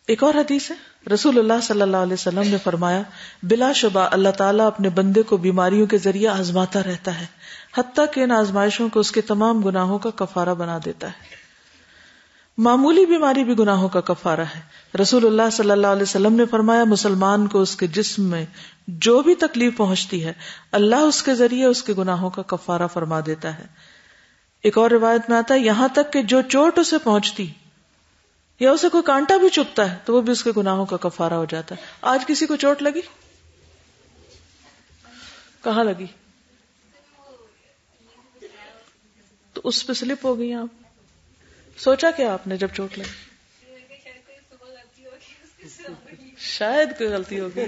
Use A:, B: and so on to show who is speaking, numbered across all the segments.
A: ایک اور حدیث ہے، رسول اللہ صلی اللہ علیہ وسلم نے فرمایا بلا شبہ اللہ تعالیٰ اپنے بندے کو بیماریوں کے ذریعے آزماتا رہتا ہے حتیٰ کہ ان آزمائشوں کو اس کے تمام گناہوں کا کفارہ بنا دیتا ہے۔ معمولی بیماری بھی گناہوں کا کفارہ ہے۔ رسول اللہ صلی اللہ علیہ وسلم نے فرمایا مسلمان کو اس کے جسم میں جو بھی تکلیف پہنچتی ہے اللہ اس کے ذریعے اس کے گناہوں کا کفارہ فرما دیتا ہے۔ ایک اور روایت میں آتا ہے یہاں تک کہ جو چوٹ اسے پہنچتی یا اسے کوئی کانٹا بھی چبھتا ہے تو وہ بھی اس کے گناہوں کا کفارہ ہو جاتا ہے۔ آج کسی کو چوٹ لگی؟ کہاں لگی؟ تو اس پہ سلپ ہو گئی آپ؟ سوچا کیا آپ نے جب چوٹ لگی؟ شاید کوئی غلطی ہوگی۔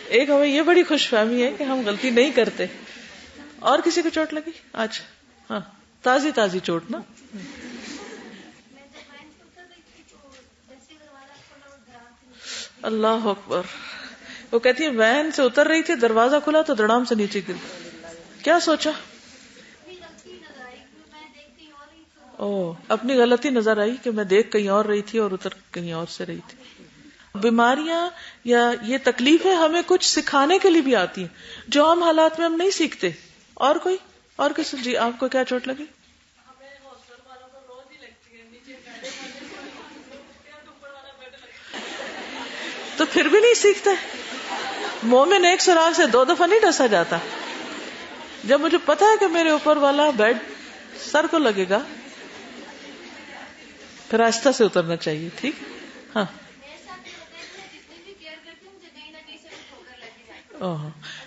A: ایک ہمیں یہ بڑی خوش فہمی ہے کہ ہم غلطی نہیں کرتے۔ اور کسی کو چوٹ لگی آج؟ ہاں، تازی چوٹ نا؟ اللہ اکبر۔ وہ کہتی ہے وین سے اتر رہی تھی، دروازہ کھلا تو دڑام سے نیچے گر۔ کیا سوچا؟ اپنی غلطی نظر آئی کہ میں دیکھ کہیں اور رہی تھی اور اتر کہیں اور سے رہی تھی۔ بیماریاں یا یہ تکلیفیں ہمیں کچھ سکھانے کے لیے بھی آتی ہیں جو عام حالات میں ہم نہیں سیکھتے۔ اور کوئی اور کسی؟ جی آپ کو کیا چوٹ لگی؟ تو پھر بھی نہیں سیکھتے۔ مومن ایک سراغ سے 2 دفعہ نہیں ڈسا جاتا۔ جب مجھے پتا ہے کہ میرے اوپر والا بیڈ سر کو لگے گا پھر آہستہ سے اترنا چاہیے۔ ٹھیک؟ ہاں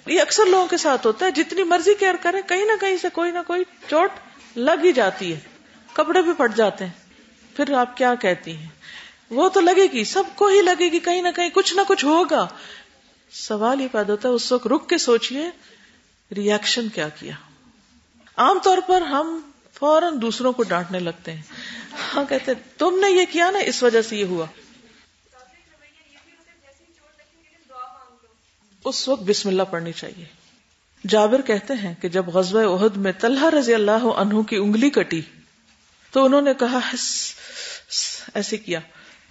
A: یہ اکثر لوگوں کے ساتھ ہوتا ہے، جتنی مرضی کیئر کریں کہیں نہ کہیں سے کوئی نہ کوئی چوٹ لگ ہی جاتی ہے، کپڑے بھی پھٹ جاتے ہیں۔ پھر آپ کیا کہتی ہیں؟ وہ تو لگے گی، سب کو ہی لگے گی، کہیں نہ کہیں کچھ نہ کچھ ہوگا۔ سوال یہ پیدا ہوتا ہے اس وقت رک کے سوچئے ری ایکشن کیا کیا۔ عام طور پر ہم فوراً دوسروں کو ڈانٹنے لگتے ہیں، ہاں کہتے ہیں تم نے یہ کیا نا اس وجہ سے یہ ہوا۔ اس وقت بسم اللہ پڑھنی چاہیے۔ جابر کہتے ہیں کہ جب غزوہ احد میں طلحہ رضی اللہ عنہ کی انگلی کٹی تو انہوں نے کہا ایسے کیا۔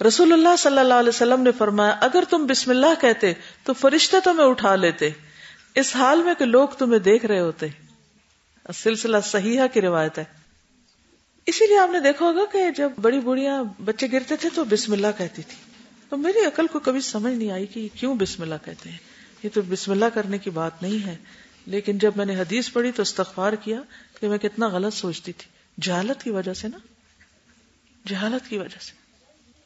A: رسول اللہ صلی اللہ علیہ وسلم نے فرمایا اگر تم بسم اللہ کہتے تو فرشتے تمہیں اٹھا لیتے اس حال میں کہ لوگ تمہیں دیکھ رہے ہوتے۔ سلسلہ صحیحہ کی روایت ہے۔ اسی لیے آپ نے دیکھا ہوگا کہ جب بڑی بوڑھیاں بچے گرتے تھے تو بسم اللہ کہتی تھی، تو میری عقل کو کبھی سمجھ نہیں آئی کہ کیوں بسم اللہ کہتے ہیں، یہ تو بسم اللہ کرنے کی بات نہیں ہے۔ لیکن جب میں نے حدیث پڑھی تو استغفار کیا کہ میں کتنا غلط سوچتی تھی، جہالت کی وجہ سے نا، جہالت کی وجہ سے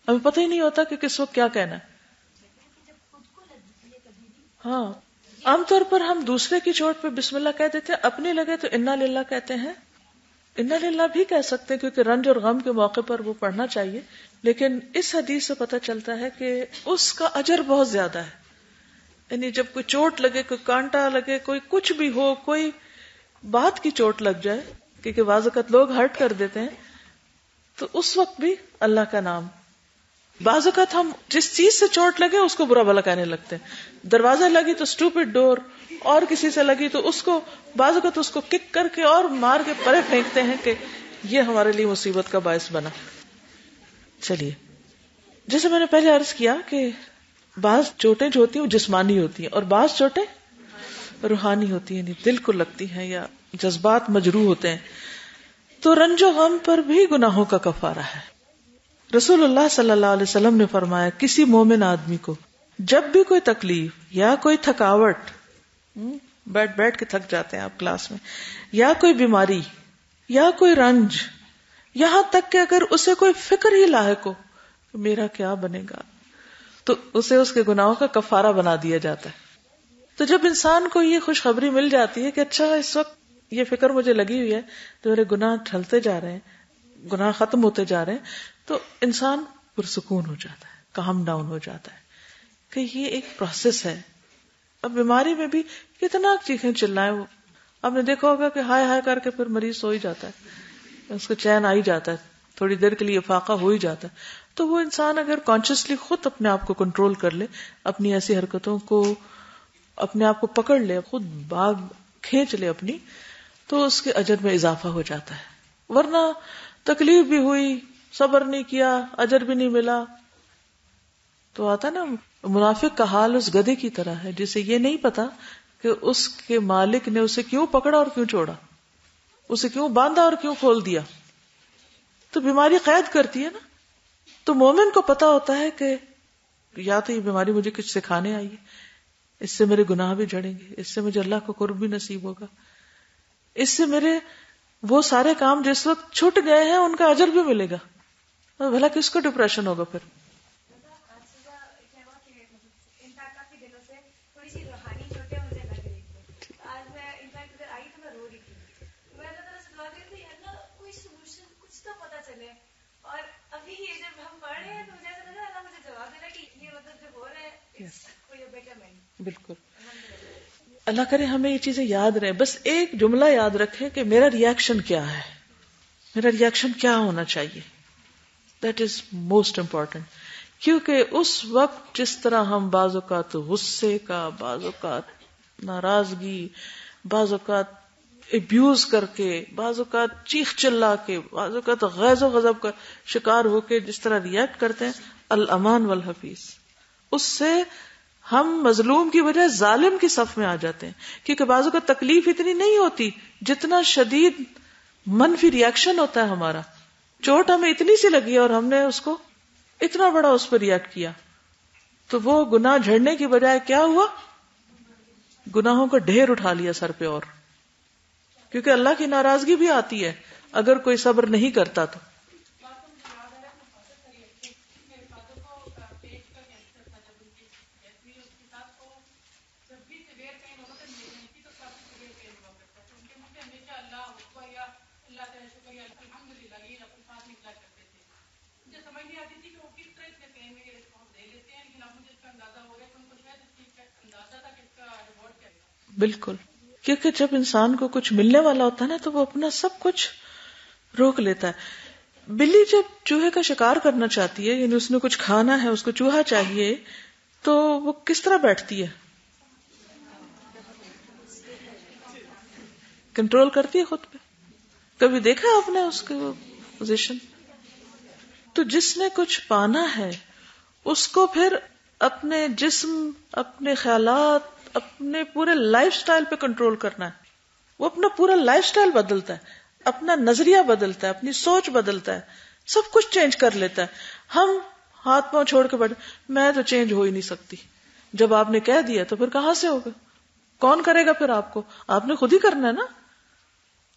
A: ہمیں پتہ ہی نہیں ہوتا کہ کس وقت کیا کہنا ہے۔ ہاں عام طور پر ہم دوسرے کی چوٹ پہ بسم اللہ کہہ دیتے ہیں، اپنے لگے تو انا للہ کہتے ہیں۔ انا للہ بھی کہہ سکتے ہیں کیونکہ رنج اور غم کے موقع پر وہ پڑھنا چاہیے، لیکن اس حدیث سے پتہ چلتا ہے کہ اس کا اجر بہت زیادہ ہے۔ یعنی جب کوئی چوٹ لگے، کوئی کانٹا لگے، کوئی کچھ بھی ہو، کوئی بات کی چوٹ لگ جائے، کیونکہ بعض اوقات لوگ ہرٹ کر دیتے ہیں، تو اس وقت بھی اللہ کا نام۔ بعض اوقات ہم جس چیز سے چوٹ لگے اس کو برا بھلا کہنے لگتے ہیں۔ دروازہ لگی تو اسٹوپڈ ڈور، اور کسی سے لگی تو اس کو بعض اوقات اس کو کک کر کے اور مار کے پرے پھینکتے ہیں کہ یہ ہمارے لیے مصیبت کا باعث بنا۔ چلیے، جیسے میں نے پہلے عرض کیا کہ بعض چوٹیں جو ہوتی ہیں وہ جسمانی ہوتی ہیں اور بعض چوٹیں روحانی ہوتی ہیں، یعنی دل کو لگتی ہیں یا جذبات مجروح ہوتے ہیں۔ تو رنج و غم پر بھی گناہوں کا کفارہ ہے۔ رسول اللہ صلی اللہ علیہ وسلم نے فرمایا کسی مومن آدمی کو جب بھی کوئی تکلیف یا کوئی تھکاوٹ، بیٹھ کے تھک جاتے ہیں آپ کلاس میں، یا کوئی بیماری یا کوئی رنج، یہاں تک کہ اگر اسے کوئی فکر ہی لاحق ہو کہ میرا کیا بنے گا، تو اسے اس کے گناہوں کا کفارہ بنا دیا جاتا ہے۔ تو جب انسان کو یہ خوشخبری مل جاتی ہے کہ اچھا اس وقت یہ فکر مجھے لگی ہوئی ہے تو میرے گناہ ٹھلتے جا رہے ہیں، گناہ ختم ہوتے جا رہے ہیں، تو انسان پرسکون ہو جاتا ہے، کام ڈاؤن ہو جاتا ہے کہ یہ ایک پروسیس ہے۔ اب بیماری میں بھی کتنا چیخیں چلائیں، وہ آپ نے دیکھا ہوگا کہ ہائے ہائے کر کے پھر مریض سو ہی جاتا ہے، اس کو چین آ ہی جاتا ہے، تھوڑی دیر کے لیے فاقہ ہو ہی جاتا ہے۔ تو وہ انسان اگر کانشیسلی خود اپنے آپ کو کنٹرول کر لے، اپنی ایسی حرکتوں کو اپنے آپ کو پکڑ لے، خود باغ کھینچ لے اپنی، تو اس کے اجر میں اضافہ ہو جاتا ہے۔ ورنہ تکلیف بھی ہوئی، صبر نہیں کیا، اجر بھی نہیں ملا، تو آتا نا منافق کا حال اس گدھے کی طرح ہے جسے یہ نہیں پتا کہ اس کے مالک نے اسے کیوں پکڑا اور کیوں چھوڑا، اسے کیوں باندھا اور کیوں کھول دیا. تو بیماری قید کرتی ہے نا. تو مومن کو پتا ہوتا ہے کہ یا تو یہ بیماری مجھے کچھ سکھانے آئی ہے، اس سے میرے گناہ بھی جھڑیں گے، اس سے مجھے اللہ کا قرب بھی نصیب ہوگا، اس سے میرے وہ سارے کام جس وقت چھوٹ گئے ہیں ان کا اجر بھی ملے گا. بھلا کس کو ڈپریشن ہوگا پھر. بالکل اللہ کرے ہمیں یہ چیزیں یاد رہیں. بس ایک جملہ یاد رکھیں کہ میرا ریئیکشن کیا ہے، میرا ریئیکشن کیا ہونا چاہیے. That is most important. کیونکہ اس وقت جس طرح ہم بعض اوقات غصے کا، بعض اوقات ناراضگی، بعض اوقات ابیوز کر کے، بعض اوقات چیخ چلا کے، بعض اوقات غیظ و غضب کا شکار ہو کے جس طرح ریئیکٹ کرتے ہیں، الامان والحفیظ، اس سے ہم مظلوم کی وجہ ظالم کی صف میں آ جاتے ہیں. کیونکہ بعض اوقات تکلیف اتنی نہیں ہوتی جتنا شدید منفی ریئیکشن ہوتا ہے ہمارا. چوٹ ہمیں اتنی سی لگی اور ہم نے اس کو اتنا بڑا اس پر ریئیکٹ کیا، تو وہ گناہ جھڑنے کی بجائے کیا ہوا، گناہوں کا ڈھیر اٹھا لیا سر پہ. اور کیونکہ اللہ کی ناراضگی بھی آتی ہے اگر کوئی صبر نہیں کرتا تو. بالکل، کیونکہ جب انسان کو کچھ ملنے والا ہوتا ہے نا تو وہ اپنا سب کچھ روک لیتا ہے. بلی جب چوہے کا شکار کرنا چاہتی ہے، یعنی اس نے کچھ کھانا ہے، اس کو چوہا چاہیے، تو وہ کس طرح بیٹھتی ہے؟ کنٹرول کرتی ہے خود پہ. کبھی دیکھا آپ نے اس کی وہ پوزیشن؟ تو جس نے کچھ پانا ہے اس کو پھر اپنے جسم، اپنے خیالات، اپنے پورے لائف سٹائل پہ کنٹرول کرنا ہے. وہ اپنا پورا لائف سٹائل بدلتا ہے، اپنا نظریہ بدلتا ہے، اپنی سوچ بدلتا ہے، سب کچھ چینج کر لیتا ہے. ہم ہاتھ پاؤں چھوڑ کے بیٹھے، میں تو چینج ہو ہی نہیں سکتی. جب آپ نے کہہ دیا تو پھر کہاں سے ہوگا؟ کون کرے گا پھر آپ کو؟ آپ نے خود ہی کرنا ہے نا.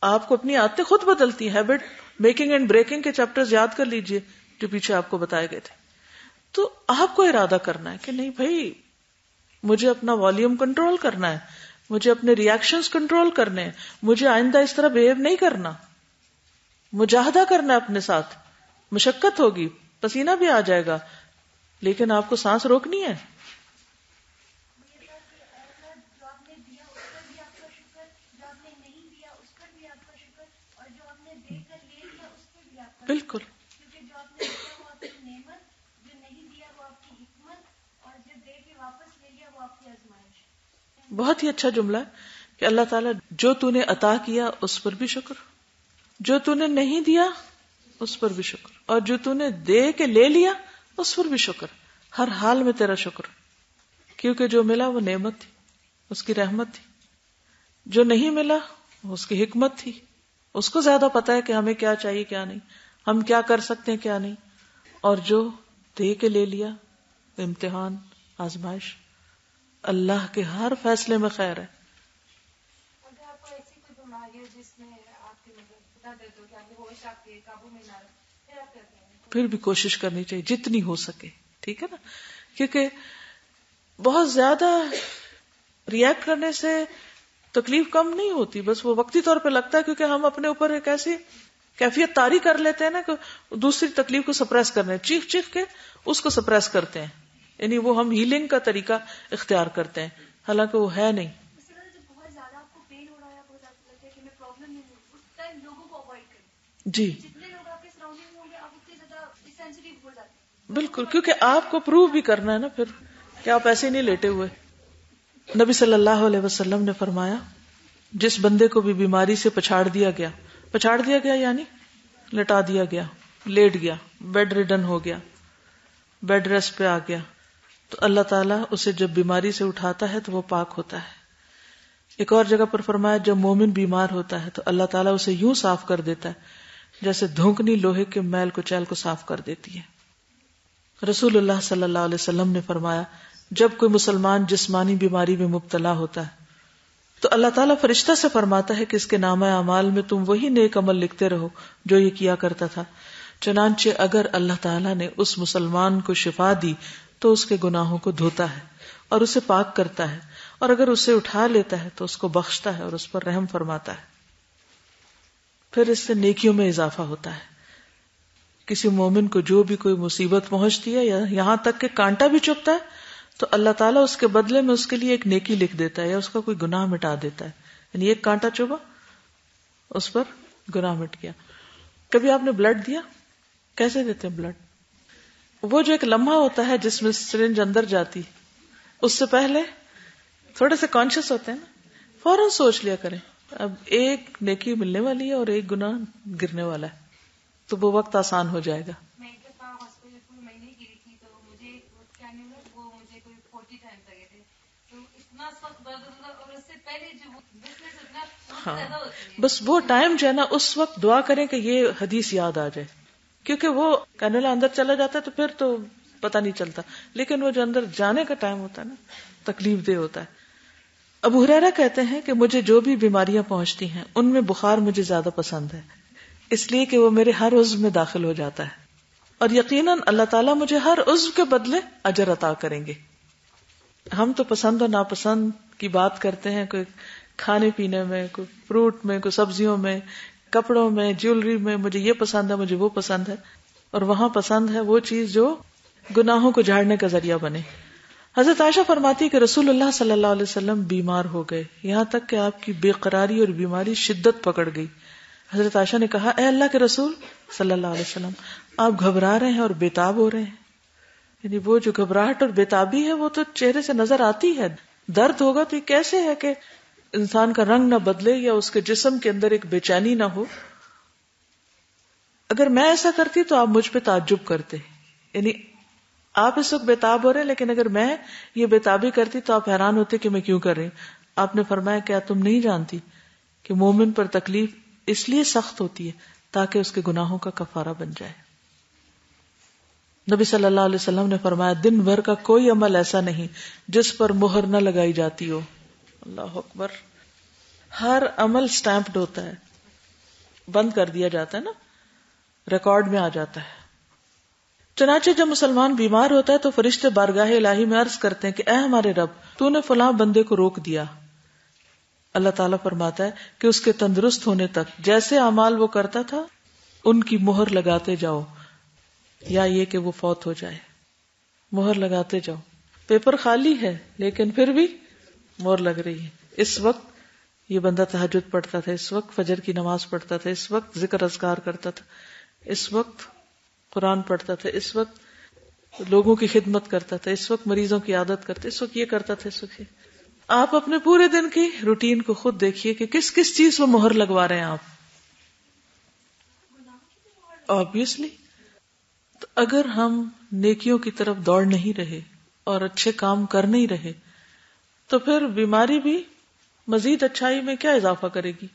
A: آپ کو اپنی عادتیں خود بدلتی ہیں. ہیبٹ میکنگ اینڈ بریکنگ کے چیپٹرز یاد کر لیجئے جو پیچھے آپ کو بتائے گئے تھے. تو آپ کو ارادہ کرنا ہے کہ نہیں بھائی، مجھے اپنا والیوم کنٹرول کرنا ہے، مجھے اپنے ریئیکشنز کنٹرول کرنے ہیں، مجھے آئندہ اس طرح بہیو نہیں کرنا. مجاہدہ کرنا ہے اپنے ساتھ. مشقت ہوگی، پسینہ بھی آ جائے گا، لیکن آپ کو سانس روکنی ہے. بالکل بہت ہی اچھا جملہ ہے کہ اللہ تعالیٰ جو تو نے عطا کیا اس پر بھی شکر، جو تو نے نہیں دیا اس پر بھی شکر، اور جو تو نے دے کے لے لیا اس پر بھی شکر. ہر حال میں تیرا شکر، کیونکہ جو ملا وہ نعمت تھی، اس کی رحمت تھی. جو نہیں ملا اس کی حکمت تھی. اس کو زیادہ پتا ہے کہ ہمیں کیا چاہیے کیا نہیں، ہم کیا کر سکتے ہیں کیا نہیں. اور جو دے کے لے لیا، امتحان، آزمائش. اللہ کے ہر فیصلے میں خیر ہے.
B: اگر آپ کو ایسی کوئی بیماری ہو جس میں آپ کے بتا دیتے ہو کہ آپ ہوش آپ کے قابو میں نہ رہے، پھر آپ کیا کریں؟
A: پھر بھی کوشش کرنی چاہیے جتنی ہو سکے، ٹھیک ہے نا. کیونکہ بہت زیادہ ریئیکٹ کرنے سے تکلیف کم نہیں ہوتی، بس وہ وقتی طور پہ لگتا ہے، کیونکہ ہم اپنے اوپر ایک ایسی کیفیت طاری کر لیتے ہیں نا کہ دوسری تکلیف کو سپریس کرنے، چیخ چیخ کے اس کو سپریس کرتے ہیں. یعنی وہ ہم ہیلنگ کا طریقہ اختیار کرتے ہیں، حالانکہ وہ ہے نہیں.
B: بہت زیادہ آپ کو پین ہو رہا ہے، بہت زیادہ لگتا ہے کہ میں پرابلم نہیں ہوں، اس ٹائم لوگوں کو اوائڈ کریں.
A: جی
B: جتنے لوگ آپ کے سراؤنڈنگ ہوں گے آپ اتنے زیادہ سینسیٹیو ہو جاتے ہیں.
A: بالکل، کیونکہ آپ کو پروو بھی کرنا ہے نا پھر کہ آپ ایسے نہیں لیٹے ہوئے. نبی صلی اللہ علیہ وسلم نے فرمایا جس بندے کو بھی بیماری سے پچھاڑ دیا گیا یعنی لٹا دیا گیا، لیٹ گیا، بیڈ ریڈن ہو گیا، بیڈ ریسٹ پہ آ گیا، تو اللہ تعالیٰ اسے جب بیماری سے اٹھاتا ہے تو وہ پاک ہوتا ہے. ایک اور جگہ پر فرمایا جب مومن بیمار ہوتا ہے تو اللہ تعالیٰ اسے یوں صاف کر دیتا ہے جیسے دھونکنی لوہے کے میل کچیل کو صاف کر دیتی ہے. رسول اللہ صلی اللہ علیہ وسلم نے فرمایا جب کوئی مسلمان جسمانی بیماری میں مبتلا ہوتا ہے تو اللہ تعالیٰ فرشتہ سے فرماتا ہے کہ اس کے نامہ اعمال میں تم وہی نیک عمل لکھتے رہو جو یہ کیا کرتا تھا. چنانچہ اگر اللہ تعالیٰ نے اس مسلمان کو شفا دی تو اس کے گناہوں کو دھوتا ہے اور اسے پاک کرتا ہے، اور اگر اسے اٹھا لیتا ہے تو اس کو بخشتا ہے اور اس پر رحم فرماتا ہے. پھر اس سے نیکیوں میں اضافہ ہوتا ہے. کسی مومن کو جو بھی کوئی مصیبت پہنچتی ہے یا یہاں تک کہ کانٹا بھی چبھتا ہے تو اللہ تعالیٰ اس کے بدلے میں اس کے لیے ایک نیکی لکھ دیتا ہے یا اس کا کوئی گناہ مٹا دیتا ہے. یعنی ایک کانٹا چبھا اس پر گناہ مٹ گیا. کبھی آپ نے بلڈ دیا؟ کیسے دیتے ہیں بلڈ؟ وہ جو ایک لمحہ ہوتا ہے جس میں سرنج اندر جاتی، اس سے پہلے تھوڑے سے کانشیس ہوتے ہیں نا، فوراً سوچ لیا کریں اب ایک نیکی ملنے والی ہے اور ایک گناہ گرنے والا ہے، تو وہ وقت آسان ہو جائے گا.
B: میں ایک دفعہ ہاسپٹل پورے مہینے گری تھی تو مجھے کیا نہیں ہوا، وہ مجھے کوئی 40 ٹائمز لگے تھے، تو اتنا سخت درد ہوتا اور اس سے پہلے جو بزنس اتنا زیادہ ہوتی ہے.
A: بس وہ ٹائم جو ہے نا اس وقت دعا کریں کہ یہ حدیث یاد آ جائے، کیونکہ وہ کینولا اندر چلا جاتا ہے تو پھر تو پتہ نہیں چلتا، لیکن وہ جو اندر جانے کا ٹائم ہوتا ہے نا تکلیف دہ ہوتا ہے. ابو ہریرہ کہتے ہیں کہ مجھے جو بھی بیماریاں پہنچتی ہیں ان میں بخار مجھے زیادہ پسند ہے، اس لیے کہ وہ میرے ہر عضو میں داخل ہو جاتا ہے اور یقیناً اللہ تعالیٰ مجھے ہر عضو کے بدلے اجر عطا کریں گے. ہم تو پسند اور ناپسند کی بات کرتے ہیں، کوئی کھانے پینے میں، کوئی فروٹ میں، کوئی سبزیوں میں، کپڑوں میں، جیولری میں، مجھے یہ پسند ہے، مجھے وہ پسند ہے، اور وہاں پسند ہے وہ چیز جو گناہوں کو جھاڑنے کا ذریعہ بنے. حضرت عائشہ فرماتی کہ رسول اللہ صلی اللہ علیہ وسلم بیمار ہو گئے، یہاں تک کہ آپ کی بے قراری اور بیماری شدت پکڑ گئی. حضرت عائشہ نے کہا اے اللہ کے رسول صلی اللہ علیہ وسلم، آپ گھبرا رہے ہیں اور بےتاب ہو رہے ہیں. یعنی وہ جو گھبراہٹ اور بےتابی ہے وہ تو چہرے سے نظر آتی ہے. درد ہوگا تو یہ کیسے ہے کہ انسان کا رنگ نہ بدلے یا اس کے جسم کے اندر ایک بے چینی نہ ہو. اگر میں ایسا کرتی تو آپ مجھ پہ تعجب کرتے، یعنی آپ اس وقت بےتاب ہو رہے ہیں، لیکن اگر میں یہ بےتابی کرتی تو آپ حیران ہوتے کہ میں کیوں کر رہی. آپ نے فرمایا کیا تم نہیں جانتی کہ مومن پر تکلیف اس لیے سخت ہوتی ہے تاکہ اس کے گناہوں کا کفارہ بن جائے. نبی صلی اللہ علیہ وسلم نے فرمایا دن بھر کا کوئی عمل ایسا نہیں جس پر مہر نہ لگائی جاتی ہو. اللہ اکبر. ہر عمل سٹیمپڈ ہوتا ہے، بند کر دیا جاتا ہے نا، ریکارڈ میں آ جاتا ہے. چنانچہ جب مسلمان بیمار ہوتا ہے تو فرشتے بارگاہ الہی میں عرض کرتے ہیں کہ اے ہمارے رب، تو نے فلاں بندے کو روک دیا. اللہ تعالیٰ فرماتا ہے کہ اس کے تندرست ہونے تک جیسے اعمال وہ کرتا تھا ان کی مہر لگاتے جاؤ، یا یہ کہ وہ فوت ہو جائے. مہر لگاتے جاؤ. پیپر خالی ہے لیکن پھر بھی مہر لگ رہی ہے. اس وقت یہ بندہ تہجد پڑھتا تھا، اس وقت فجر کی نماز پڑھتا تھا، اس وقت ذکر اذکار کرتا تھا، اس وقت قرآن پڑھتا تھا، اس وقت لوگوں کی خدمت کرتا تھا، اس وقت مریضوں کی عادت کرتا، اس وقت یہ کرتا تھا، اس وقت یہ. آپ اپنے پورے دن کی روٹین کو خود دیکھیے کہ کس کس چیز میں مہر لگوا رہے ہیں آپ. آبویسلی. تو اگر ہم نیکیوں کی طرف دوڑ نہیں رہے اور اچھے کام کر نہیں رہے تو پھر بیماری بھی مزید اچھائی میں کیا اضافہ کرے گی.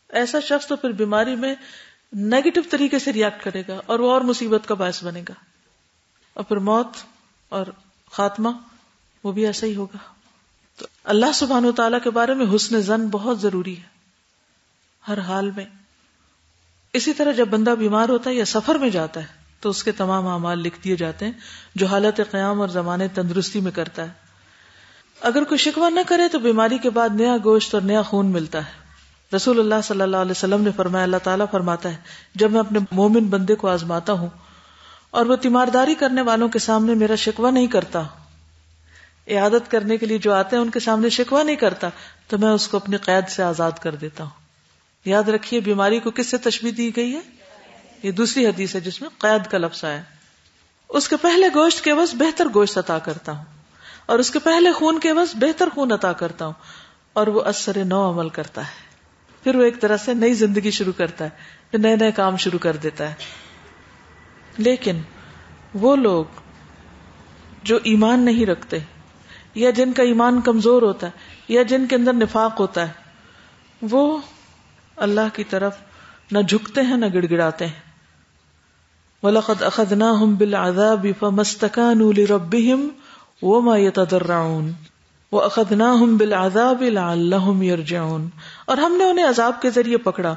A: ایسا شخص تو پھر بیماری میں نیگیٹو طریقے سے ریاکٹ کرے گا اور وہ اور مصیبت کا باعث بنے گا، اور پھر موت اور خاتمہ وہ بھی ایسا ہی ہوگا. تو اللہ سبحانہ و تعالیٰ کے بارے میں حسن ظن بہت ضروری ہے ہر حال میں. اسی طرح جب بندہ بیمار ہوتا ہے یا سفر میں جاتا ہے تو اس کے تمام اعمال لکھ دیے جاتے ہیں جو حالت قیام اور زمانے تندرستی میں کرتا ہے. اگر کوئی شکوہ نہ کرے تو بیماری کے بعد نیا گوشت اور نیا خون ملتا ہے. رسول اللہ صلی اللہ علیہ وسلم نے فرمایا اللہ تعالیٰ فرماتا ہے جب میں اپنے مومن بندے کو آزماتا ہوں اور وہ تیمارداری کرنے والوں کے سامنے میرا شکوہ نہیں کرتا، عیادت کرنے کے لیے جو آتے ہیں ان کے سامنے شکوہ نہیں کرتا، تو میں اس کو اپنی قید سے آزاد کر دیتا ہوں. یاد رکھیے بیماری کو کس سے تشبیہ دی گئی ہے؟ یہ دوسری حدیث ہے جس میں قید کا لفظ آیا. اس کے پہلے گوشت کے عوض بہتر گوشت عطا کرتا ہوں اور اس کے پہلے خون کے عوض بہتر خون عطا کرتا ہوں، اور وہ اثر نو عمل کرتا ہے. پھر وہ ایک طرح سے نئی زندگی شروع کرتا ہے، پھر نئے نئے کام شروع کر دیتا ہے. لیکن وہ لوگ جو ایمان نہیں رکھتے یا جن کا ایمان کمزور ہوتا ہے یا جن کے اندر نفاق ہوتا ہے، وہ اللہ کی طرف نہ جھکتے ہیں نہ گڑ گڑاتے ہیں. وَلَقَدْ أَخَذْنَاهُمْ بِالْعَذَابِ فَمَا اسْتَكَانُوا لِرَبِّهِمْ وَمَا يَتَضَرَّعُونَ وَأَخَذْنَاهُمْ بِالْعَذَابِ لَعَلَّهُمْ يَرْجِعُونَ. اور ہم نے انہیں عذاب کے ذریعے پکڑا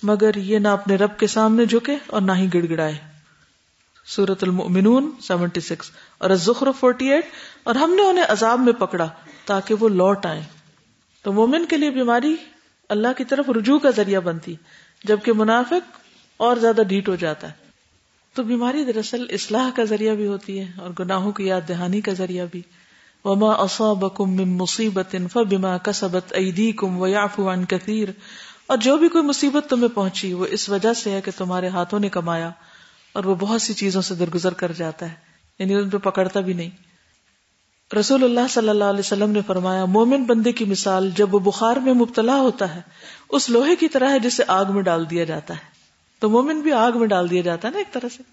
A: مگر یہ نہ اپنے رب کے سامنے جھکے اور نہ ہی گڑ گڑائے. سورۃ المؤمنون 76 اور الزخرف 48. اور ہم نے انہیں عذاب میں پکڑا تاکہ وہ لوٹ آئیں. تو مومن کے لیے بیماری اللہ کی طرف رجوع کا ذریعہ بنتی، جبکہ منافق اور زیادہ ڈھیٹ ہو جاتا ہے. تو بیماری دراصل اصلاح کا ذریعہ بھی ہوتی ہے اور گناہوں کی یاد دہانی کا ذریعہ بھی. وما اصابکم من مصیبت فبما کسبت ایدیکم ویعفو عن کثیر. اور جو بھی کوئی مصیبت تمہیں پہنچی وہ اس وجہ سے ہے کہ تمہارے ہاتھوں نے کمایا، اور وہ بہت سی چیزوں سے درگزر کر جاتا ہے، یعنی ان پہ پکڑتا بھی نہیں. رسول اللہ صلی اللہ علیہ وسلم نے فرمایا مومن بندے کی مثال جب وہ بخار میں مبتلا ہوتا ہے اس لوہے کی طرح ہے جسے آگ میں ڈال دیا جاتا ہے. تو مومن بھی آگ میں ڈال دیا جاتا ہے نا ایک طرح سے،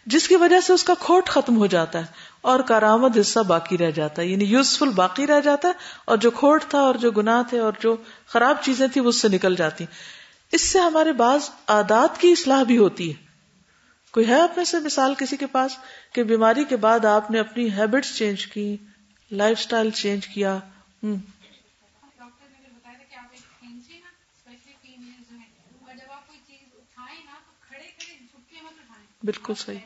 A: جس کی وجہ سے اس کا کھوٹ ختم ہو جاتا ہے اور کارآمد حصہ باقی رہ جاتا ہے، یعنی یوزفل باقی رہ جاتا ہے، اور جو کھوٹ تھا اور جو گناہ تھے اور جو خراب چیزیں تھیں وہ اس سے نکل جاتی. اس سے ہمارے بعض عادات کی اصلاح بھی ہوتی ہے. کوئی ہے آپ میں سے مثال کسی کے پاس کہ بیماری کے بعد آپ نے اپنی ہیبٹس چینج کی، لائف سٹائل چینج کیا؟
B: ڈاکٹر نے بتایا تھا کہ آپ ایک کھینچے نا، اسپیشلی فیمیلز میں، اور جب آپ کوئی چیز اٹھائیں نا تو کھڑے کھڑے جھک کے مت اٹھائیں.
A: بالکل صحیح.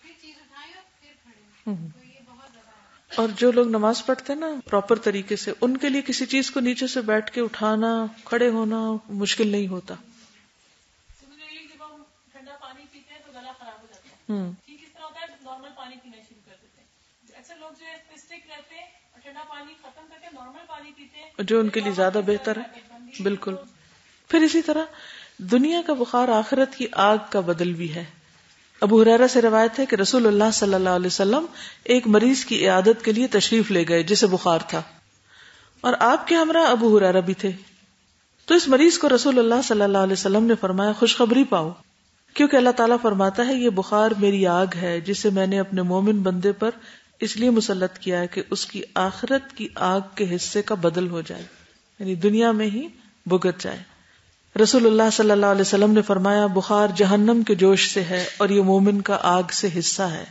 B: پھر چیز اٹھائیں اور پھر کھڑے. تو یہ بہت زیادہ.
A: اور جو لوگ نماز پڑھتے ہیں نا پراپر طریقے سے، ان کے لیے کسی چیز کو نیچے سے بیٹھ کے اٹھانا، کھڑے ہونا مشکل نہیں ہوتا.
C: جب ہم ٹھنڈا پانی پیتے ہیں تو گلا خراب ہو جاتا ہے، ٹھیک اس طرح ہوتا ہے نارمل پانی پینا شروع کر دیتے ہیں. اکثر لوگ جو ہے اسٹک رہتے ہیں اور ٹھنڈا پانی ختم کر کے نارمل پانی پیتے ہیں
A: جو ان کے لیے زیادہ بہتر ہے. بالکل. پھر اسی طرح دنیا کا بخار آخرت کی آگ کا بدل بھی ہے. ابو ہریرہ سے روایت ہے کہ رسول اللہ صلی اللہ علیہ وسلم ایک مریض کی عیادت کے لیے تشریف لے گئے جسے بخار تھا، اور آپ کے ہمراہ ابو ہریرہ بھی تھے. تو اس مریض کو رسول اللہ صلی اللہ علیہ وسلم نے فرمایا خوشخبری پاؤ، کیونکہ اللہ تعالیٰ فرماتا ہے یہ بخار میری آگ ہے جسے میں نے اپنے مومن بندے پر اس لیے مسلط کیا ہے کہ اس کی آخرت کی آگ کے حصے کا بدل ہو جائے، یعنی دنیا میں ہی بھگت جائے. رسول اللہ صلی اللہ علیہ وسلم نے فرمایا بخار جہنم کے جوش سے ہے اور یہ مومن کا آگ سے حصہ ہے.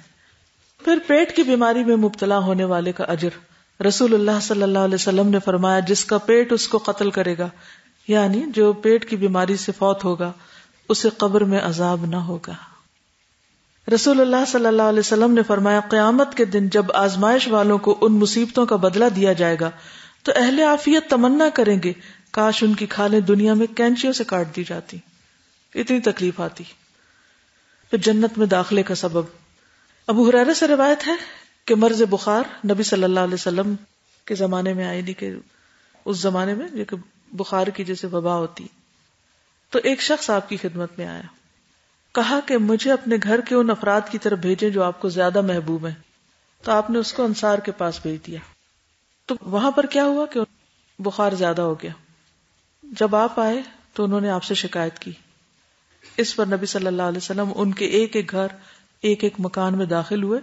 A: پھر پیٹ کی بیماری میں مبتلا ہونے والے کا اجر. رسول اللہ صلی اللہ علیہ وسلم نے فرمایا جس کا پیٹ اس کو قتل کرے گا، یعنی جو پیٹ کی بیماری سے فوت ہوگا، اسے قبر میں عذاب نہ ہوگا. رسول اللہ صلی اللہ علیہ وسلم نے فرمایا قیامت کے دن جب آزمائش والوں کو ان مصیبتوں کا بدلہ دیا جائے گا تو اہل عافیت تمنا کریں گے کاش ان کی کھالیں دنیا میں کینچیوں سے کاٹ دی جاتی، اتنی تکلیف آتی. پھر جنت میں داخلے کا سبب. ابو ہریرہ سے روایت ہے کہ مرض بخار نبی صلی اللہ علیہ وسلم کے زمانے میں آئی، کہ اس زمانے میں جو کہ بخار کی جیسے وبا ہوتی. تو ایک شخص آپ کی خدمت میں آیا، کہا کہ مجھے اپنے گھر کے ان افراد کی طرف بھیجیں جو آپ کو زیادہ محبوب ہیں. تو آپ نے اس کو انصار کے پاس بھیج دیا. تو وہاں پر کیا ہوا کہ بخار زیادہ ہو گیا. جب آپ آئے تو انہوں نے آپ سے شکایت کی. اس پر نبی صلی اللہ علیہ وسلم ان کے ایک ایک گھر ایک ایک مکان میں داخل ہوئے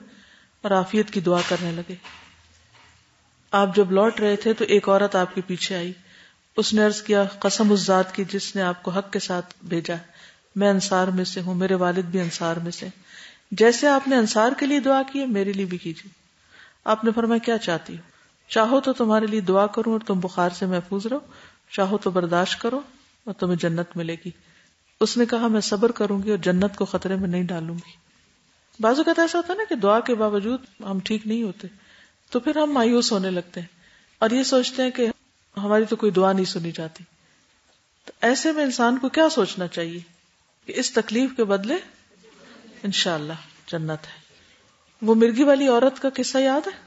A: اور عافیت کی دعا کرنے لگے. آپ جب لوٹ رہے تھے تو ایک عورت آپ کے پیچھے آئی. اس نے عرض کیا قسم اس ذات کی جس نے آپ کو حق کے ساتھ بھیجا، میں انصار میں سے ہوں، میرے والد بھی انصار میں سے، جیسے آپ نے انصار کے لیے دعا کی ہے میرے لیے بھی کیجیے. آپ نے فرمایا کیا چاہتی ہو؟ چاہو تو تمہارے لیے دعا کروں اور تم بخار سے محفوظ رہو، چاہو تو برداشت کرو اور تمہیں جنت ملے گی. اس نے کہا میں صبر کروں گی اور جنت کو خطرے میں نہیں ڈالوں گی. بعض اوقات ایسا ہوتا ہے نا کہ دعا کے باوجود ہم ٹھیک نہیں ہوتے تو پھر ہم مایوس ہونے لگتے ہیں اور یہ سوچتے ہیں کہ ہماری تو کوئی دعا نہیں سنی جاتی. تو ایسے میں انسان کو کیا سوچنا چاہیے کہ اس تکلیف کے بدلے انشاءاللہ جنت ہے. وہ مرغی والی عورت کا قصہ یاد ہے؟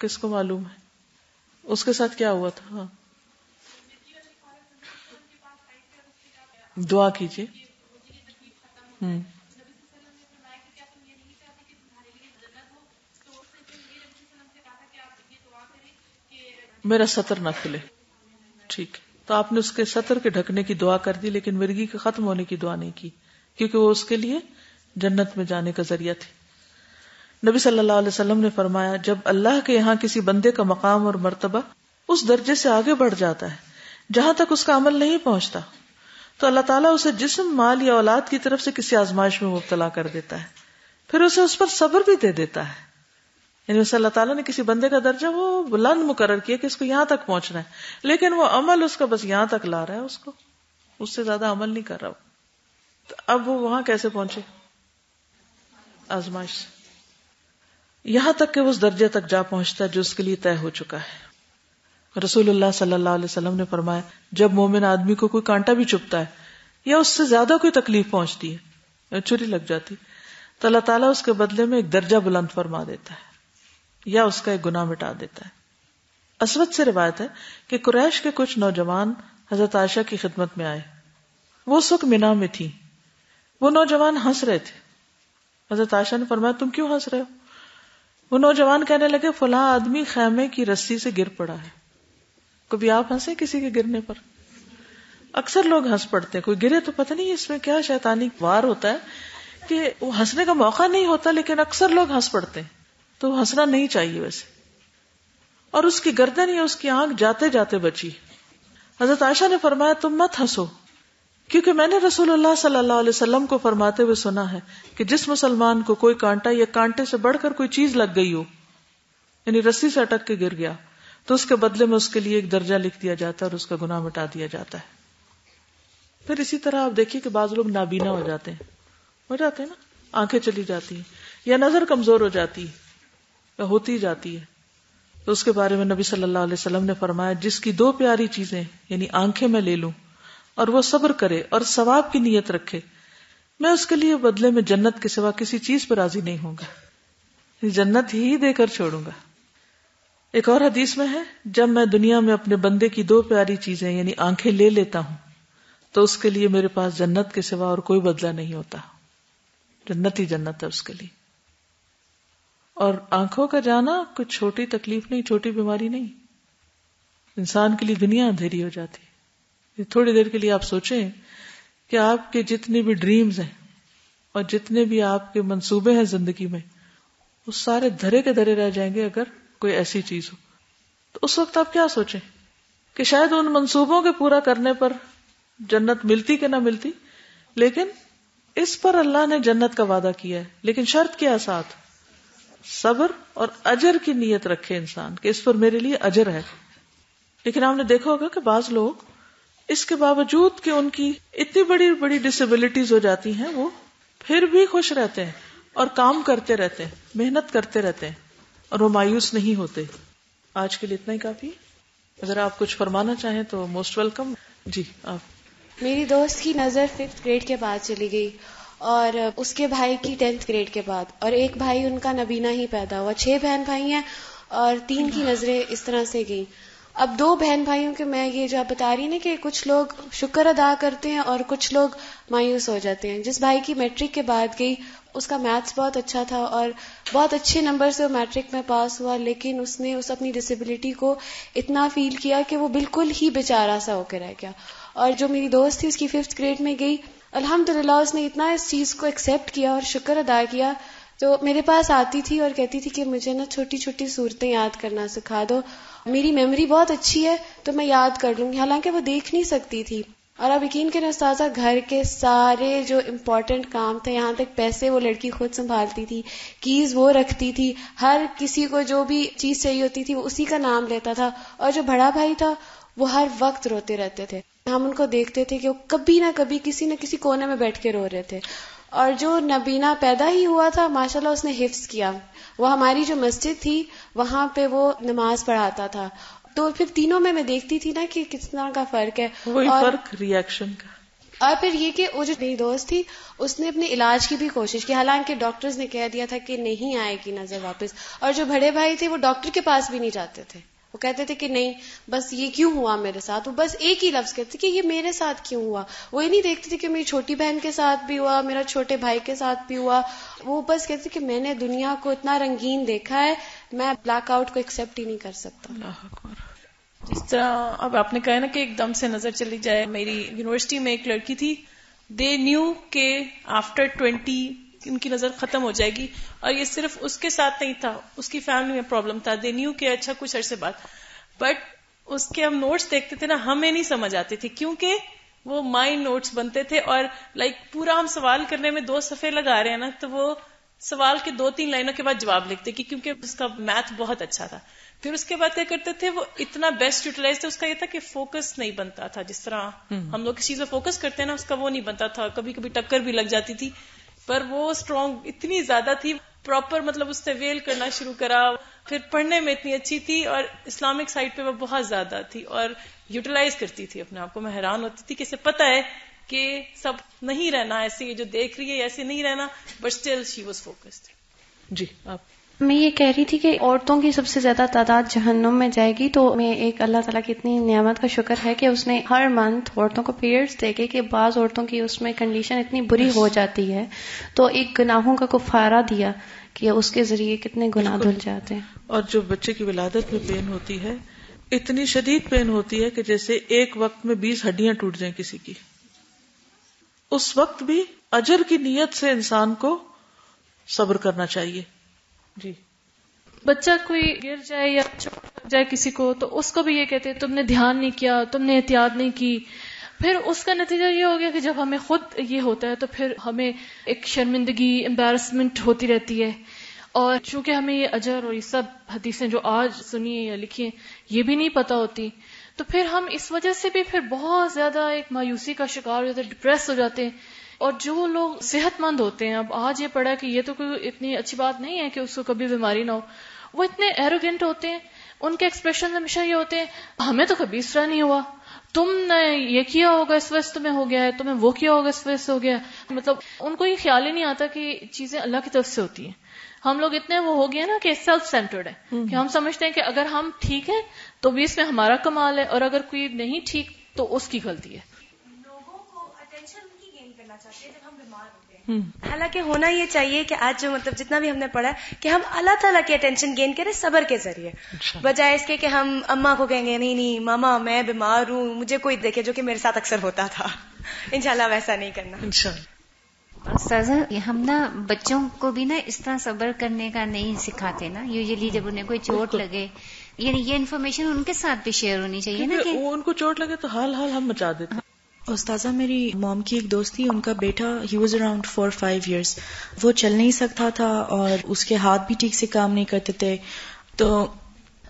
A: کس کو معلوم ہے اس کے ساتھ کیا ہوا تھا؟ ہاں دعا کیجیے. میرا سطر نہ کھلے. ٹھیک ہے، تو آپ نے اس کے سطر کے ڈھکنے کی دعا کر دی لیکن مرغی کے ختم ہونے کی دعا نہیں کی، کیونکہ وہ اس کے لیے جنت میں جانے کا ذریعہ تھی. نبی صلی اللہ علیہ وسلم نے فرمایا جب اللہ کے یہاں کسی بندے کا مقام اور مرتبہ اس درجے سے آگے بڑھ جاتا ہے جہاں تک اس کا عمل نہیں پہنچتا تو اللہ تعالیٰ اسے جسم، مال یا اولاد کی طرف سے کسی آزمائش میں مبتلا کر دیتا ہے، پھر اسے اس پر صبر بھی دے دیتا ہے. یعنی ویسے اللہ تعالیٰ نے کسی بندے کا درجہ وہ بلند مقرر کیا کہ اس کو یہاں تک پہنچنا ہے، لیکن وہ عمل اس کا بس یہاں تک لا رہا ہے، اس سے زیادہ عمل نہیں کر رہا. تو اب وہ وہاں کیسے پہنچے؟ آزمائش سے، یہاں تک کہ وہ اس درجے تک جا پہنچتا ہے جو اس کے لیے طے ہو چکا ہے. رسول اللہ صلی اللہ علیہ وسلم نے فرمایا جب مومن آدمی کو کوئی کانٹا بھی چبھتا ہے یا اس سے زیادہ کوئی تکلیف پہنچتی ہے یا چھری لگ جاتی تو اللہ تعالیٰ اس کے بدلے میں ایک درجہ بلند فرما دیتا ہے یا اس کا ایک گناہ مٹا دیتا ہے. اسود سے روایت ہے کہ قریش کے کچھ نوجوان حضرت عائشہ کی خدمت میں آئے. وہ اس وقت مینا میں تھی. وہ نوجوان ہنس رہے تھے. حضرت عائشہ نے فرمایا تم کیوں ہنس رہے ہو؟ وہ نوجوان کہنے لگے فلاں آدمی خیمے کی رسی سے گر پڑا ہے. کبھی آپ ہنسے کسی کے گرنے پر؟ اکثر لوگ ہنس پڑتے ہیں. کوئی گرے تو پتہ نہیں اس میں کیا شیطانی وار ہوتا ہے کہ وہ ہنسنے کا موقع نہیں ہوتا، لیکن اکثر لوگ ہنس پڑتے ہیں. تو ہنسنا نہیں چاہیے ویسے. اور اس کی گردن یا اس کی آنکھ جاتے جاتے بچی. حضرت عائشہ نے فرمایا تم مت ہنسو، کیونکہ میں نے رسول اللہ صلی اللہ علیہ وسلم کو فرماتے ہوئے سنا ہے کہ جس مسلمان کو کوئی کانٹا یا کانٹے سے بڑھ کر کوئی چیز لگ گئی ہو، یعنی رسی سے اٹک کے گر گیا، تو اس کے بدلے میں اس کے لیے ایک درجہ لکھ دیا جاتا ہے اور اس کا گناہ مٹا دیا جاتا ہے. پھر اسی طرح آپ دیکھیے کہ بعض لوگ نابینا ہو جاتے ہیں نا، آنکھیں چلی جاتی ہیں یا نظر کمزور ہو جاتی ہے یا ہوتی جاتی ہے. تو اس کے بارے میں نبی صلی اللہ علیہ وسلم نے فرمایا جس کی دو پیاری چیزیں یعنی آنکھیں میں لے لوں اور وہ صبر کرے اور ثواب کی نیت رکھے، میں اس کے لیے بدلے میں جنت کے سوا کسی چیز پر راضی نہیں ہوں گا، جنت ہی دے کر چھوڑوں گا. ایک اور حدیث میں ہے جب میں دنیا میں اپنے بندے کی دو پیاری چیزیں یعنی آنکھیں لے لیتا ہوں تو اس کے لیے میرے پاس جنت کے سوا اور کوئی بدلہ نہیں ہوتا. جنت ہی جنت ہے اس کے لیے. اور آنکھوں کا جانا کوئی چھوٹی تکلیف نہیں، چھوٹی بیماری نہیں. انسان کے لیے دنیا اندھیری ہو جاتی ہے. تھوڑی دیر کے لیے آپ سوچیں کہ آپ کے جتنے بھی ڈریمز ہیں اور جتنے بھی آپ کے منصوبے ہیں زندگی میں، وہ سارے دھرے کے دھرے رہ جائیں گے اگر کوئی ایسی چیز ہو. تو اس وقت آپ کیا سوچیں کہ شاید ان منصوبوں کے پورا کرنے پر جنت ملتی کہ نہ ملتی، لیکن اس پر اللہ نے جنت کا وعدہ کیا ہے. لیکن شرط کیا ساتھ؟ صبر اور اجر کی نیت رکھے انسان کہ اس پر میرے لیے اجر ہے. لیکن آپ نے دیکھا ہوگا کہ بعض لوگ اس کے باوجود کہ ان کی اتنی بڑی بڑی ڈسیبلٹیز ہو جاتی ہیں وہ پھر بھی خوش رہتے ہیں اور کام کرتے رہتے ہیں، محنت کرتے رہتے ہیں اور وہ مایوس نہیں ہوتے. آج کے لیے اتنا ہی کافی. اگر آپ کچھ فرمانا چاہیں تو موسٹ ویلکم. جی آپ.
D: میری دوست کی نظر 5th گریڈ کے بعد چلی گئی اور اس کے بھائی کی 10th گریڈ کے بعد، اور ایک بھائی ان کا نبینا ہی پیدا ہوا. 6 بہن بھائی ہیں اور 3 کی نظریں اس طرح سے گئیں. اب 2 بہن بھائیوں کے میں یہ جو آپ بتا رہی نا کہ کچھ لوگ شکر ادا کرتے ہیں اور کچھ لوگ مایوس ہو جاتے ہیں. جس بھائی کی میٹرک کے بعد گئی اس کا میتھس بہت اچھا تھا اور بہت اچھے نمبر سے وہ میٹرک میں پاس ہوا، لیکن اس نے اپنی ڈسیبلٹی کو اتنا فیل کیا کہ وہ بالکل ہی بیچارہ سا ہو کے رہ گیا. اور جو میری دوست تھی اس کی 5th گریڈ میں گئی، الحمدللہ اس نے اتنا اس چیز کو ایکسیپٹ کیا اور شکر ادا کیا. تو میرے پاس آتی تھی اور کہتی تھی کہ مجھے نا چھوٹی چھوٹی صورتیں یاد کرنا سکھا دو، میری میموری بہت اچھی ہے تو میں یاد کر لوں گی. حالانکہ وہ دیکھ نہیں سکتی تھی. اور آپ یقین کریں استاذہ، گھر کے سارے جو امپورٹنٹ کام تھے، یہاں تک پیسے وہ لڑکی خود سنبھالتی تھی، کیز وہ رکھتی تھی، ہر کسی کو جو بھی چیز چاہیے ہوتی تھی وہ اسی کا نام لیتا تھا. اور جو بڑا بھائی تھا وہ ہر وقت روتے رہتے تھے. ہم ان کو دیکھتے تھے کہ وہ کبھی نہ کبھی کسی نہ کسی کونے میں بیٹھ کے رو رہے تھے. اور جو نبینا پیدا ہی ہوا تھا ماشاءاللہ اس نے حفظ کیا. وہ ہماری جو مسجد تھی وہاں پہ وہ نماز پڑھاتا تھا. تو پھر تینوں میں دیکھتی تھی نا کہ کس طرح کا فرق ہے.
A: وہی فرق ریئیکشن کا.
D: اور پھر یہ کہ وہ جو میری دوست تھی اس نے اپنے علاج کی بھی کوشش کی، حالانکہ ڈاکٹرز نے کہہ دیا تھا کہ نہیں آئے گی نظر واپس. اور جو بڑے بھائی تھے وہ ڈاکٹر کے پاس بھی نہیں جاتے تھے. وہ کہتے تھے کہ نہیں بس یہ کیوں ہوا میرے ساتھ. وہ بس ایک ہی لفظ کہتے کہ یہ میرے ساتھ کیوں ہوا. وہ یہ نہیں دیکھتے تھے کہ میری چھوٹی بہن کے ساتھ بھی ہوا، میرا چھوٹے بھائی کے ساتھ بھی ہوا. وہ بس کہتے کہ میں نے دنیا کو اتنا رنگین دیکھا ہے، میں بلیک آؤٹ کو ایکسپٹ ہی نہیں کر سکتا.
A: اللہ اکبر.
C: جس طرح اب آپ نے کہا نا کہ ایک دم سے نظر چلی جائے. میری یونیورسٹی میں ایک لڑکی تھی، دے نیو کہ آفٹر 20 ان کی نظر ختم ہو جائے گی. اور یہ صرف اس کے ساتھ نہیں تھا, اس کی فیملی میں پرابلم تھا. دے نیو کہ اچھا کچھ عرصے بعد, بٹ اس کے ہم نوٹس دیکھتے تھے نا, ہمیں نہیں سمجھ آتی تھی کیونکہ وہ مائنڈ نوٹس بنتے تھے. اور پورا ہم سوال کرنے میں 2 صفحے لگا رہے ہیں نا, تو وہ سوال کے 2-3 لائنوں کے بعد جواب لکھتے کہ کیونکہ اس کا میتھ بہت اچھا تھا. پھر اس کے بعد کیا کرتے تھے, وہ اتنا بیسٹ یوٹیلائز تھا اس کا, یہ تھا کہ فوکس نہیں بنتا تھا. جس طرح ہم لوگ کسی چیز پہ فوکس کرتے ہیں نا, اس کا وہ نہیں بنتا تھا. کبھی کبھی ٹکر بھی لگ جاتی تھی, پر وہ اسٹرانگ اتنی زیادہ تھی, پراپر مطلب اس سے ویل کرنا شروع کرا. پھر پڑھنے میں اتنی اچھی تھی, اور اسلامک سائڈ پہ وہ بہت زیادہ تھی, اور یوٹیلائز کرتی تھی اپنے آپ کو. میں حیران ہوتی تھی کہ اسے پتا ہے کہ سب نہیں رہنا ایسے, جو دیکھ رہی ہے ایسے نہیں رہنا, but still she was focused. جی آپ.
D: میں یہ کہہ رہی تھی کہ عورتوں کی سب سے زیادہ تعداد جہنم میں جائے گی, تو میں ایک اللہ تعالیٰ کی اتنی نعمت کا شکر ہے کہ اس نے ہر منتھ عورتوں کو پیریڈز دے کے, کہ بعض عورتوں کی اس میں کنڈیشن اتنی بری ہو جاتی ہے, تو ایک گناہوں کا کفارہ دیا کہ اس کے ذریعے کتنے گناہ دھل جاتے ہیں.
A: اور جو بچے کی ولادت میں پین ہوتی ہے, اتنی شدید پین ہوتی ہے کہ جیسے ایک وقت میں 20 ہڈیاں ٹوٹ جائیں کسی کی. اس وقت بھی اجر کی نیت سے انسان کو صبر کرنا چاہیے. جی.
E: بچہ کوئی گر جائے یا چوٹ لگ جائے کسی کو, تو اس کو بھی یہ کہتے ہیں تم نے دھیان نہیں کیا, تم نے احتیاط نہیں کی. پھر اس کا نتیجہ یہ ہو گیا کہ جب ہمیں خود یہ ہوتا ہے تو پھر ہمیں ایک شرمندگی, امبیرسمنٹ ہوتی رہتی ہے. اور چونکہ ہمیں یہ اجر اور یہ سب حدیثیں جو آج سنی یا لکھی ہیں یہ بھی نہیں پتا ہوتی, تو پھر ہم اس وجہ سے بھی پھر بہت زیادہ ایک مایوسی کا شکار ہو جاتے ہیں, ڈپریس ہو جاتے ہیں. اور جو لوگ صحت مند ہوتے ہیں, اب آج یہ پڑھا کہ یہ تو کوئی اتنی اچھی بات نہیں ہے کہ اس کو کبھی بیماری نہ ہو, وہ اتنے ایروگینٹ ہوتے ہیں, ان کے ایکسپریشن ہمیشہ یہ ہوتے ہیں ہمیں تو کبھی اس طرح نہیں ہوا, تم نے یہ کیا ہوگا اس وجہ سے تمہیں ہو گیا ہے, تمہیں وہ کیا ہوگا اس وجہ سے ہو گیا. مطلب ان کو یہ خیال ہی نہیں آتا کہ چیزیں اللہ کی طرف سے ہوتی ہیں. ہم لوگ اتنے وہ ہو گئے نا کہ سیلف سینٹرڈ ہے, کہ ہم سمجھتے ہیں کہ اگر ہم ٹھیک ہیں تو بھی اس میں ہمارا کمال ہے, اور اگر کوئی نہیں ٹھیک تو اس کی غلطی ہے.
F: لوگوں کو اٹینشن ان کی گین کرنا چاہتے ہیں جب ہم بیمار ہوتے ہیں. حالانکہ ہونا یہ چاہیے کہ آج جو مطلب جتنا بھی ہم نے پڑھا ہے کہ ہم اللہ تعالیٰ کی اٹینشن گین کریں صبر کے ذریعے, بجائے اس کے کہ ہم اماں کو کہیں گے نہیں ماما میں بیمار ہوں, مجھے کوئی دیکھے, جو کہ میرے ساتھ اکثر ہوتا تھا. انشاءاللہ ویسا نہیں کرنا.
G: استاذہ, ہم نا بچوں کو بھی نا اس طرح صبر کرنے کا نہیں سکھاتے نا. یوزلی جب انہیں کوئی چوٹ لگے, یعنی یہ انفارمیشن ان کے ساتھ بھی شیئر ہونی چاہیے نا, کہ
A: ان کو چوٹ لگے تو حال ہم مچا دیتے.
H: استاذہ, میری موم کی ایک دوست تھی, ان کا بیٹا ہی واز اراؤنڈ 4-5 ایئرس, وہ چل نہیں سکتا تھا اور اس کے ہاتھ بھی ٹھیک سے کام نہیں کرتے تھے. تو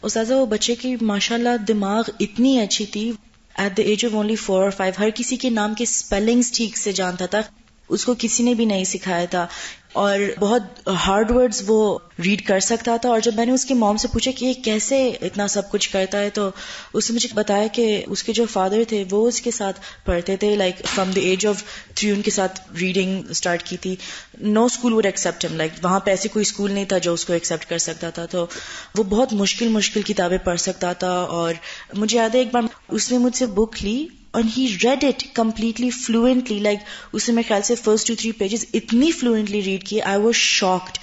H: استاذہ, وہ بچے کی ماشاءاللہ دماغ اتنی اچھی تھی, at the age of only 4 or 5 ہر کسی کے نام کے اسپیلنگس ٹھیک سے جانتا تھا, اس کو کسی نے بھی نہیں سکھایا تھا, اور بہت ہارڈ ورڈز وہ ریڈ کر سکتا تھا. اور جب میں نے اس کی موم سے پوچھا کہ یہ کیسے اتنا سب کچھ کرتا ہے, تو اس نے مجھے بتایا کہ اس کے جو فادر تھے وہ اس کے ساتھ پڑھتے تھے, like from the age of 3 ان کے ساتھ ریڈنگ اسٹارٹ کی تھی. نو اسکول وڈ ایکسپٹ ہم, لائک وہاں پہ ایسے کوئی اسکول نہیں تھا جو اس کو ایکسپٹ کر سکتا تھا. تو وہ بہت مشکل کتابیں پڑھ سکتا تھا. اور مجھے یاد ہے ایک بار اس نے مجھ سے بک لی and he read it completely fluently, like اسے میرے خیال سے first 2-3 pages اتنی fluently read کی, I was shocked.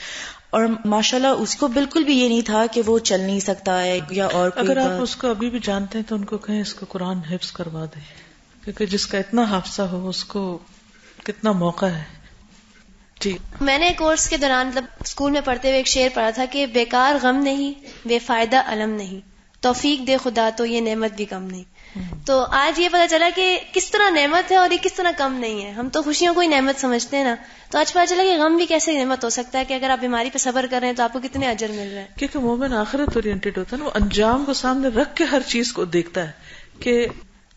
H: اور ماشاءاللہ اس کو بالکل بھی یہ نہیں تھا کہ وہ چل نہیں سکتا ہے یا اور کوئی
A: اگر
H: بات.
A: آپ اس کو ابھی بھی جانتے ہیں تو ان کو کہیں اس کو قرآن حفظ کروا دیں, کیونکہ جس کا اتنا حافظہ ہو اس کو کتنا موقع ہے. جی.
F: میں نے کورس کے دوران مطلب اسکول میں پڑھتے ہوئے ایک شعر پڑھا تھا کہ بیکار غم نہیں, بے فائدہ علم نہیں, توفیق دے خدا تو یہ نعمت بھی کم نہیں. تو آج یہ پتا چلا کہ کس طرح نعمت ہے اور یہ کس طرح کم نہیں ہے. ہم تو خوشیوں کو ہی نعمت سمجھتے ہیں نا, تو آج پتا چلا کہ غم بھی کیسے نعمت ہو سکتا ہے, کہ اگر آپ بیماری پہ صبر کر رہے ہیں تو آپ کو کتنے اجر مل رہے ہیں.
A: کیونکہ مومن آخرت اورینٹڈ ہوتا ہے نا, وہ انجام کو سامنے رکھ کے ہر چیز کو دیکھتا ہے کہ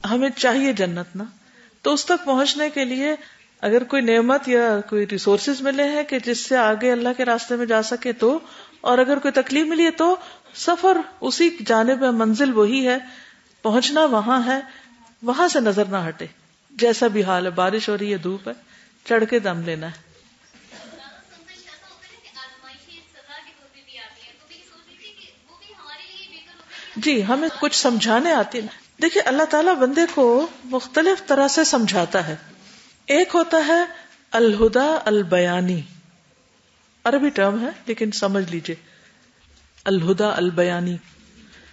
A: ہمیں چاہیے جنت نا, تو اس تک پہنچنے کے لیے اگر کوئی نعمت یا کوئی ریسورسز ملے ہیں کہ جس سے آگے اللہ کے راستے میں جا سکے تو, اور اگر کوئی تکلیف ملی ہے تو سفر اسی جانب ہے, منزل وہی ہے, پہنچنا وہاں ہے, وہاں سے نظر نہ ہٹے. جیسا بھی حال ہے, بارش ہو رہی ہے, دھوپ ہے, چڑھ کے دم لینا ہے. جی, ہمیں کچھ سمجھانے آتی ہے. دیکھیے اللہ تعالیٰ بندے کو مختلف طرح سے سمجھاتا ہے. ایک ہوتا ہے الہدا البیانی, عربی ٹرم ہے لیکن سمجھ لیجئے, الہدا البیانی.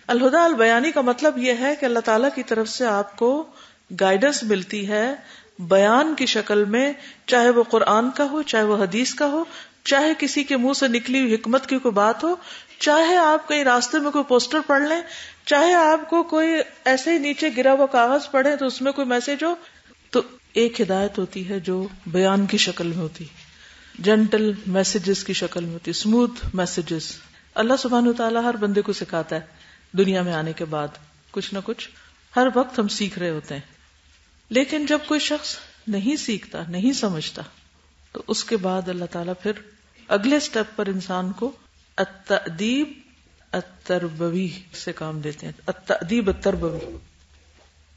A: الہدا البیانی کا مطلب یہ ہے کہ اللہ تعالیٰ کی طرف سے آپ کو گائیڈنس ملتی ہے, بیان کی شکل میں، چاہے وہ قرآن کا ہو، چاہے وہ حدیث کا ہو، چاہے کسی کے منہ سے نکلی ہوئی حکمت کی کوئی بات ہو، چاہے آپ کہیں راستے میں کوئی پوسٹر پڑھ لیں، چاہے آپ کو کوئی ایسے ہی نیچے گرا ہوا کاغذ پڑھے تو اس میں کوئی میسج ہو، تو ایک ہدایت ہوتی ہے جو بیان کی شکل میں ہوتی، جنٹل میسجز کی شکل میں ہوتی، اسموتھ میسجز. اللہ سبحانہ وتعالیٰ ہر بندے کو سکھاتا ہے دنیا میں آنے کے بعد کچھ نہ کچھ، ہر وقت ہم سیکھ رہے ہوتے ہیں. لیکن جب کوئی شخص نہیں سیکھتا، نہیں سمجھتا، تو اس کے بعد اللہ تعالیٰ پھر اگلے سٹیپ پر انسان کو التأدیب التربوی سے کام دیتے ہیں. التأدیب التربوی،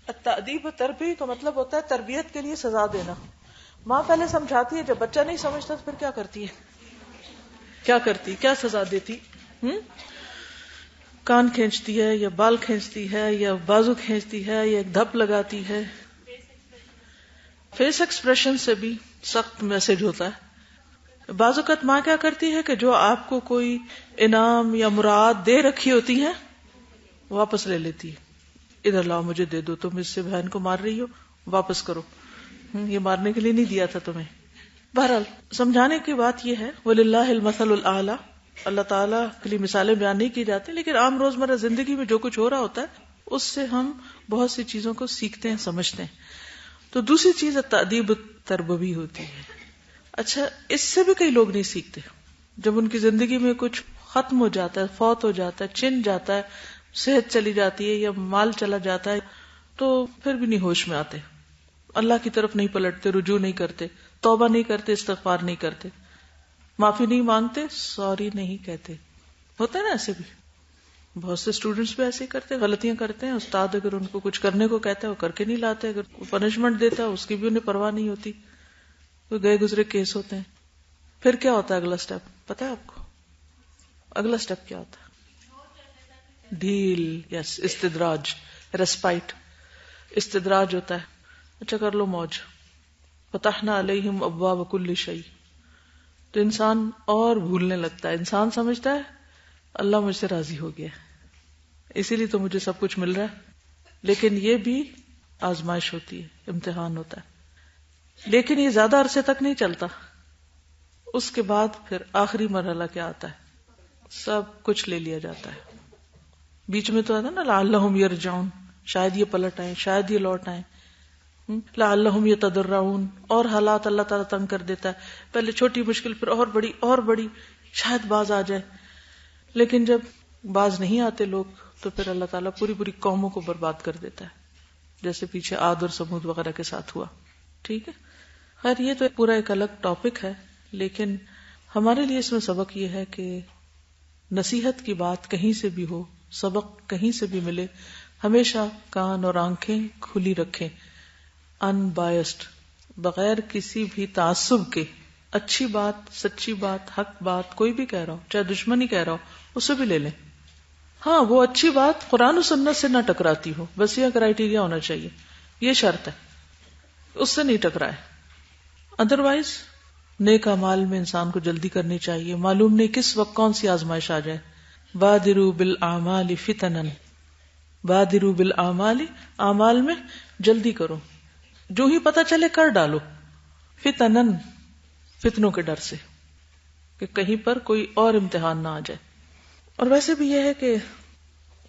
A: التأدیب التربوی کا مطلب ہوتا ہے تربیت کے لیے سزا دینا. ماں پہلے سمجھاتی ہے، جب بچہ نہیں سمجھتا تو پھر کیا کرتی ہے، کیا سزا دیتی؟ کان کھینچتی ہے، یا بال کھینچتی ہے، یا بازو کھینچتی ہے، یا ایک دھپ لگاتی ہے. فیس ایکسپریشن سے بھی سخت میسج ہوتا ہے. بعض اوقات ماں کیا کرتی ہے کہ جو آپ کو کوئی انعام یا مراد دے رکھی ہوتی ہے واپس لے لیتی ہے. ادھر لاؤ، مجھے دے دو، تم اس سے بہن کو مار رہی ہو، واپس کرو، یہ مارنے کے لیے نہیں دیا تھا تمہیں. بہرحال سمجھانے کی بات یہ ہے، وَلِلَّهِ الْمَثَلُ الْأَعْلَى، اللہ تعالیٰ کے لیے مثالیں بیان نہیں کی جاتی، لیکن عام روزمرہ زندگی میں جو کچھ ہو رہا ہوتا ہے اس سے ہم بہت سی چیزوں کو سیکھتے ہیں، سمجھتے ہیں. تو دوسری چیز التأدیب التربوی ہوتی ہے. اچھا، اس سے بھی کئی لوگ نہیں سیکھتے. جب ان کی زندگی میں کچھ ختم ہو جاتا ہے، فوت ہو جاتا ہے، چھن جاتا ہے، صحت چلی جاتی ہے یا مال چلا جاتا ہے، تو پھر بھی نہیں ہوش میں آتے، اللہ کی طرف نہیں پلٹتے، رجوع نہیں کرتے، توبہ نہیں کرتے، استغفار نہیں کرتے، معافی نہیں مانگتے، سوری نہیں کہتے. ہوتا ہے نا ایسے بھی، بہت سے اسٹوڈنٹس بھی ایسے ہی کرتے، غلطیاں کرتے ہیں. استاد اگر ان کو کچھ کرنے کو کہتا ہے وہ کر کے نہیں لاتے، اگر پنشمنٹ دیتا ہے اس کی بھی انہیں پرواہ نہیں ہوتی. کوئی گئے گزرے کیس ہوتے ہیں. پھر کیا ہوتا ہے اگلا سٹیپ؟ پتا ہے آپ کو اگلا سٹیپ کیا ہوتا ہے؟ ڈھیل، یس، استدراج، ریسپائٹ، استدراج ہوتا ہے. اچھا کر لو موج. فتحنا علیہم ابواب کل شیء. تو انسان اور بھولنے لگتا ہے. انسان سمجھتا ہے اللہ مجھ سے راضی ہو گیا، اسی لیے تو مجھے سب کچھ مل رہا ہے. لیکن یہ بھی آزمائش ہوتی ہے، امتحان ہوتا ہے. لیکن یہ زیادہ عرصے تک نہیں چلتا. اس کے بعد پھر آخری مرحلہ کیا آتا ہے؟ سب کچھ لے لیا جاتا ہے. بیچ میں تو آتا نا لعلہم یرجعون، شاید یہ پلٹ آئیں، شاید یہ لوٹ آئیں. لعلہم یتضرعون، اور حالات اللہ تعالیٰ تنگ کر دیتا ہے. پہلے چھوٹی مشکل، پھر اور بڑی اور بڑی، شاید باز آ جائے. لیکن جب باز نہیں آتے لوگ تو پھر اللہ تعالیٰ پوری پوری قوموں کو برباد کر دیتا ہے، جیسے پیچھے عاد اور سمود وغیرہ کے ساتھ ہوا. ٹھیک ہے، خیر یہ تو پورا ایک الگ ٹاپک ہے، لیکن ہمارے لیے اس میں سبق یہ ہے کہ نصیحت کی بات کہیں سے بھی ہو، سبق کہیں سے بھی ملے، ہمیشہ کان اور آنکھیں کھلی رکھیں، ان بائسڈ، بغیر کسی بھی تعصب کے. اچھی بات، سچی بات، حق بات کوئی بھی کہہ رہا ہو، چاہے دشمن ہی کہہ رہا ہو، اسے بھی لے لیں. ہاں وہ اچھی بات قرآن و سنت سے نہ ٹکراتی ہو، بس یہ کرائیٹیریا ہونا چاہیے، یہ شرط ہے، اس سے نہیں ٹکرائے. ادروائز نیک اعمال میں انسان کو جلدی کرنی چاہیے، معلوم نہیں کس وقت کون سی آزمائش آ جائے. بادروا بالاعمال فتنا، بادروا بالاعمال، اعمال میں جلدی کرو، جو ہی پتہ چلے کر ڈالو. فتنن، فتنوں کے ڈر سے کہ کہیں پر کوئی اور امتحان نہ آ جائے. اور ویسے بھی یہ ہے کہ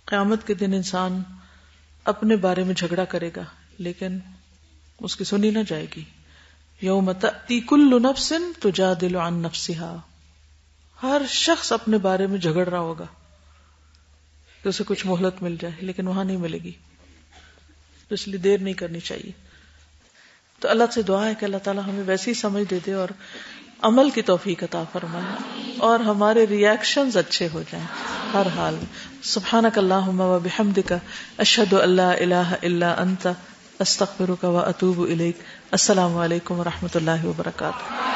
A: قیامت کے دن انسان اپنے بارے میں جھگڑا کرے گا، لیکن اس کی سنی نہ جائے گی. یوم تأتی کل نفس تجادل عن نفسها، ہر شخص اپنے بارے میں جھگڑ رہا ہوگا کہ اسے کچھ مہلت مل جائے، لیکن وہاں نہیں ملے گی. تو اس لیے دیر نہیں کرنی چاہیے. تو اللہ سے دعا ہے کہ اللہ تعالیٰ ہمیں ویسی سمجھ دے دے اور عمل کی توفیق عطا فرمائے، اور ہمارے ریئیکشنز اچھے ہو جائیں ہر حال میں. سبحانک اللہم و بحمدک، اشہد ان لا الہ الا انت، استغفرک و اتوب الیک. السلام علیکم و رحمۃ اللہ وبرکاتہ.